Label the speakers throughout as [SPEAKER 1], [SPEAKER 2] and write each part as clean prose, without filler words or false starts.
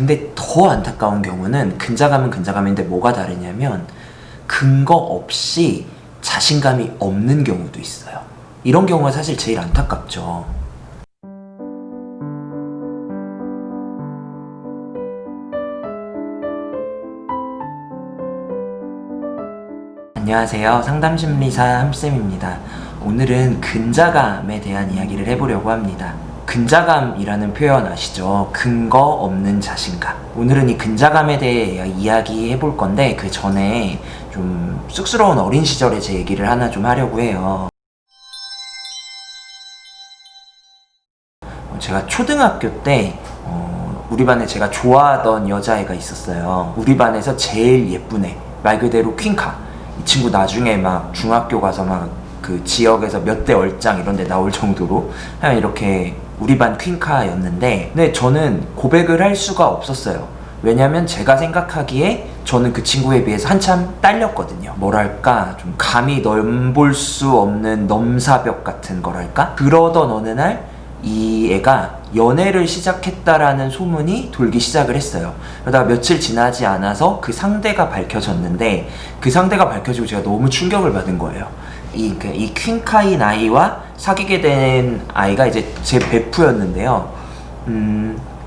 [SPEAKER 1] 근데 더 안타까운 경우는 근자감은 근자감인데 뭐가 다르냐면 근거 없이 자신감이 없는 경우도 있어요. 이런 경우가 사실 제일 안타깝죠. 안녕하세요. 상담심리사 함쌤입니다. 오늘은 근자감에 대한 이야기를 해보려고 합니다. 근자감이라는 표현 아시죠? 근거 없는 자신감. 오늘은 이 근자감에 대해 이야기해 볼 건데 그 전에 좀 쑥스러운 어린 시절의 제 얘기를 하나 좀 하려고 해요. 제가 초등학교 때 우리 반에 제가 좋아하던 여자애가 있었어요. 우리 반에서 제일 예쁜 애, 말 그대로 퀸카. 이 친구 나중에 막 중학교 가서 막 그 지역에서 몇 대 얼짱 이런 데 나올 정도로 그냥 이렇게 우리 반 퀸카였는데, 근데 저는 고백을 할 수가 없었어요. 왜냐면 제가 생각하기에 저는 그 친구에 비해서 한참 딸렸거든요. 뭐랄까, 좀 감히 넘볼 수 없는 넘사벽 같은 거랄까? 그러던 어느 날 이 애가 연애를 시작했다라는 소문이 돌기 시작을 했어요. 그러다가 며칠 지나지 않아서 그 상대가 밝혀졌는데, 그 상대가 밝혀지고 제가 너무 충격을 받은 거예요. 이 퀸카인 아이와 사귀게 된 아이가 이제 제 베프였는데요.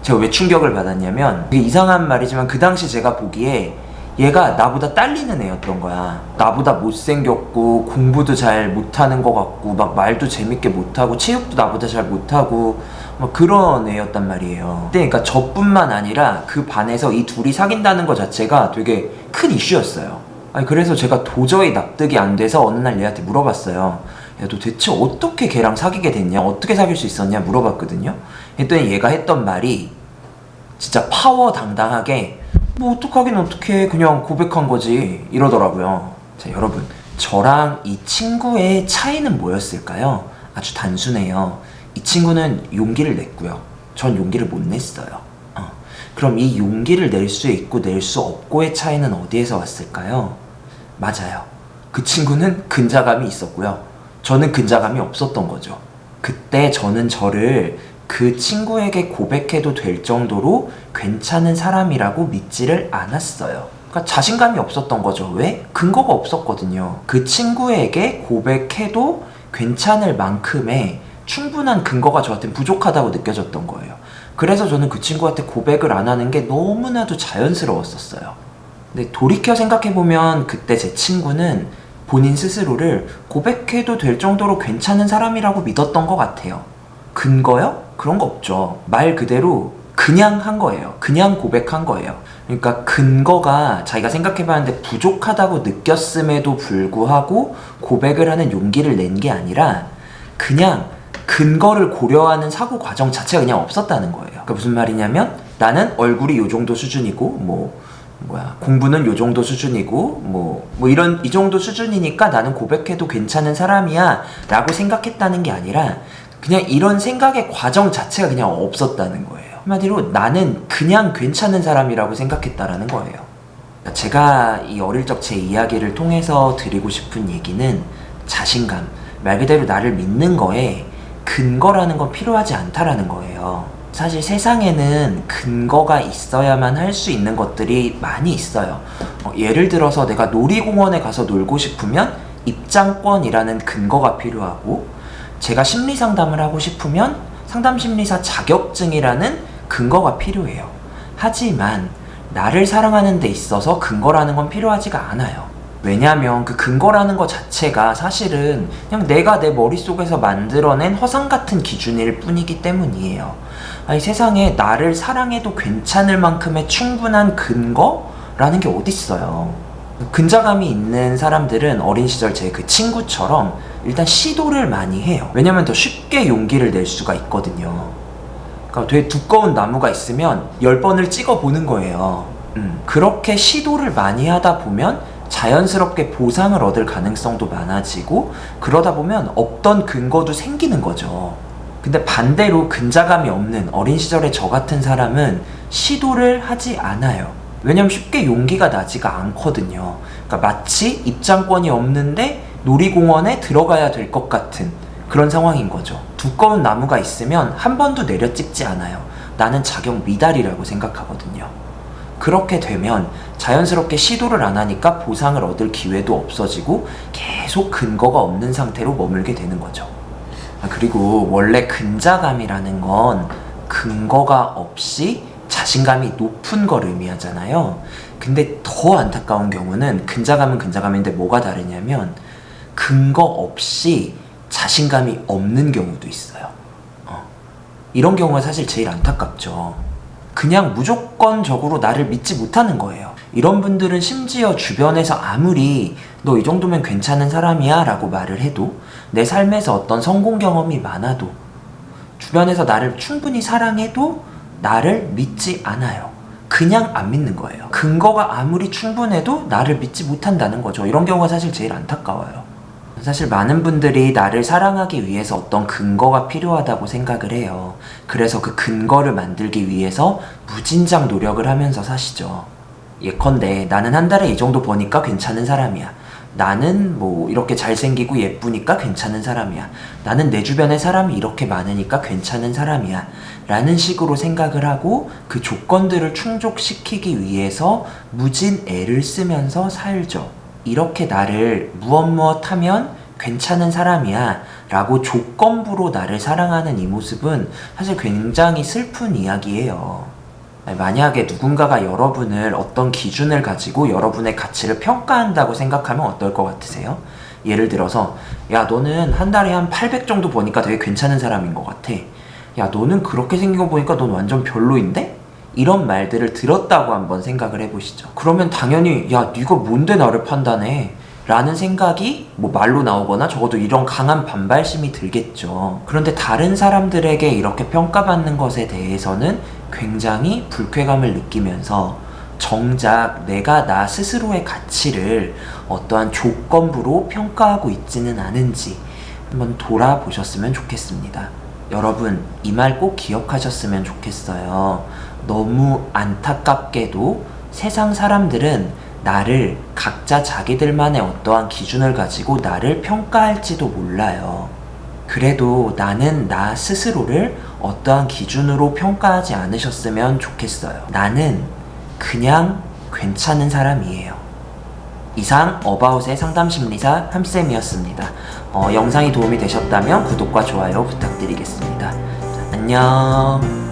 [SPEAKER 1] 제가 왜 충격을 받았냐면, 되게 이상한 말이지만 그 당시 제가 보기에 얘가 나보다 딸리는 애였던 거야. 나보다 못생겼고 공부도 잘 못하는 것 같고 막 말도 재밌게 못하고 체육도 나보다 잘 못하고 막 그런 애였단 말이에요. 그러니까 저뿐만 아니라 그 반에서 이 둘이 사귄다는 것 자체가 되게 큰 이슈였어요. 아니, 그래서 제가 도저히 납득이 안 돼서 어느 날 얘한테 물어봤어요. 야, 너 대체 어떻게 걔랑 사귀게 됐냐? 어떻게 사귈 수 있었냐? 물어봤거든요. 했더니 얘가 했던 말이 진짜 파워당당하게 뭐 어떡하긴 어떡해, 그냥 고백한 거지, 이러더라고요. 자, 여러분, 저랑 이 친구의 차이는 뭐였을까요? 아주 단순해요. 이 친구는 용기를 냈고요, 전 용기를 못 냈어요. 그럼 이 용기를 낼 수 있고 낼 수 없고의 차이는 어디에서 왔을까요? 맞아요, 그 친구는 근자감이 있었고요, 저는 근자감이 없었던 거죠. 그때 저는 저를 그 친구에게 고백해도 될 정도로 괜찮은 사람이라고 믿지를 않았어요. 그러니까 자신감이 없었던 거죠. 왜? 근거가 없었거든요. 그 친구에게 고백해도 괜찮을 만큼의 충분한 근거가 저한테는 부족하다고 느껴졌던 거예요. 그래서 저는 그 친구한테 고백을 안 하는 게 너무나도 자연스러웠었어요. 근데 돌이켜 생각해보면 그때 제 친구는 본인 스스로를 고백해도 될 정도로 괜찮은 사람이라고 믿었던 것 같아요. 근거요? 그런 거 없죠. 말 그대로 그냥 한 거예요. 그냥 고백한 거예요. 그러니까 근거가 자기가 생각해봤는데 부족하다고 느꼈음에도 불구하고 고백을 하는 용기를 낸 게 아니라 그냥 근거를 고려하는 사고 과정 자체가 그냥 없었다는 거예요. 그러니까 무슨 말이냐면, 나는 얼굴이 요 정도 수준이고 공부는 요 정도 수준이고 이 정도 수준이니까 나는 고백해도 괜찮은 사람이야 라고 생각했다는 게 아니라 그냥 이런 생각의 과정 자체가 그냥 없었다는 거예요. 한마디로 나는 그냥 괜찮은 사람이라고 생각했다라는 거예요. 제가 이 어릴 적 제 이야기를 통해서 드리고 싶은 얘기는 자신감, 말 그대로 나를 믿는 거에 근거라는 건 필요하지 않다라는 거예요. 사실 세상에는 근거가 있어야만 할 수 있는 것들이 많이 있어요. 예를 들어서 내가 놀이공원에 가서 놀고 싶으면 입장권이라는 근거가 필요하고, 제가 심리 상담을 하고 싶으면 상담심리사 자격증이라는 근거가 필요해요. 하지만 나를 사랑하는 데 있어서 근거라는 건 필요하지가 않아요. 왜냐하면 그 근거라는 것 자체가 사실은 그냥 내가 내 머릿속에서 만들어낸 허상 같은 기준일 뿐이기 때문이에요. 아니, 세상에 나를 사랑해도 괜찮을 만큼의 충분한 근거라는 게 어딨어요. 근자감이 있는 사람들은 어린 시절 제 그 친구처럼 일단 시도를 많이 해요. 왜냐면 더 쉽게 용기를 낼 수가 있거든요. 그러니까 되게 두꺼운 나무가 있으면 10번을 찍어보는 거예요. 그렇게 시도를 많이 하다 보면 자연스럽게 보상을 얻을 가능성도 많아지고, 그러다 보면 없던 근거도 생기는 거죠. 근데 반대로 근자감이 없는 어린 시절의 저 같은 사람은 시도를 하지 않아요. 왜냐면 쉽게 용기가 나지가 않거든요. 그러니까 마치 입장권이 없는데 놀이공원에 들어가야 될 것 같은 그런 상황인 거죠. 두꺼운 나무가 있으면 한 번도 내려 찍지 않아요. 나는 자격 미달이라고 생각하거든요. 그렇게 되면 자연스럽게 시도를 안 하니까 보상을 얻을 기회도 없어지고 계속 근거가 없는 상태로 머물게 되는 거죠. 그리고 원래 근자감이라는 건 근거가 없이 자신감이 높은 걸 의미하잖아요. 근데 더 안타까운 경우는 근자감은 근자감인데 뭐가 다르냐면 근거 없이 자신감이 없는 경우도 있어요. 이런 경우가 사실 제일 안타깝죠. 그냥 무조건적으로 나를 믿지 못하는 거예요. 이런 분들은 심지어 주변에서 아무리 너 이 정도면 괜찮은 사람이야 라고 말을 해도, 내 삶에서 어떤 성공 경험이 많아도, 주변에서 나를 충분히 사랑해도 나를 믿지 않아요. 그냥 안 믿는 거예요. 근거가 아무리 충분해도 나를 믿지 못한다는 거죠. 이런 경우가 사실 제일 안타까워요. 사실 많은 분들이 나를 사랑하기 위해서 어떤 근거가 필요하다고 생각을 해요. 그래서 그 근거를 만들기 위해서 무진장 노력을 하면서 사시죠. 예컨대 나는 한 달에 이 정도 버니까 괜찮은 사람이야. 나는 뭐 이렇게 잘생기고 예쁘니까 괜찮은 사람이야. 나는 내 주변에 사람이 이렇게 많으니까 괜찮은 사람이야. 라는 식으로 생각을 하고 그 조건들을 충족시키기 위해서 무진 애를 쓰면서 살죠. 이렇게 나를 무엇 하면 괜찮은 사람이야 라고 조건부로 나를 사랑하는 이 모습은 사실 굉장히 슬픈 이야기예요. 만약에 누군가가 여러분을 어떤 기준을 가지고 여러분의 가치를 평가한다고 생각하면 어떨 것 같으세요? 예를 들어서 야 너는 한 달에 한 800 정도 버니까 되게 괜찮은 사람인 것 같아. 야 너는 그렇게 생긴 거 보니까 넌 완전 별로인데? 이런 말들을 들었다고 한번 생각을 해보시죠. 그러면 당연히 야 네가 뭔데 나를 판단해? 라는 생각이 뭐 말로 나오거나 적어도 이런 강한 반발심이 들겠죠. 그런데 다른 사람들에게 이렇게 평가받는 것에 대해서는 굉장히 불쾌감을 느끼면서 정작 내가 나 스스로의 가치를 어떠한 조건부로 평가하고 있지는 않은지 한번 돌아보셨으면 좋겠습니다. 여러분, 이 말 꼭 기억하셨으면 좋겠어요. 너무 안타깝게도 세상 사람들은 나를 각자 자기들만의 어떠한 기준을 가지고 나를 평가할지도 몰라요. 그래도 나는 나 스스로를 어떠한 기준으로 평가하지 않으셨으면 좋겠어요. 나는 그냥 괜찮은 사람이에요. 이상 어바웃의 상담심리사 함쌤이었습니다. 영상이 도움이 되셨다면 구독과 좋아요 부탁드리겠습니다. 안녕.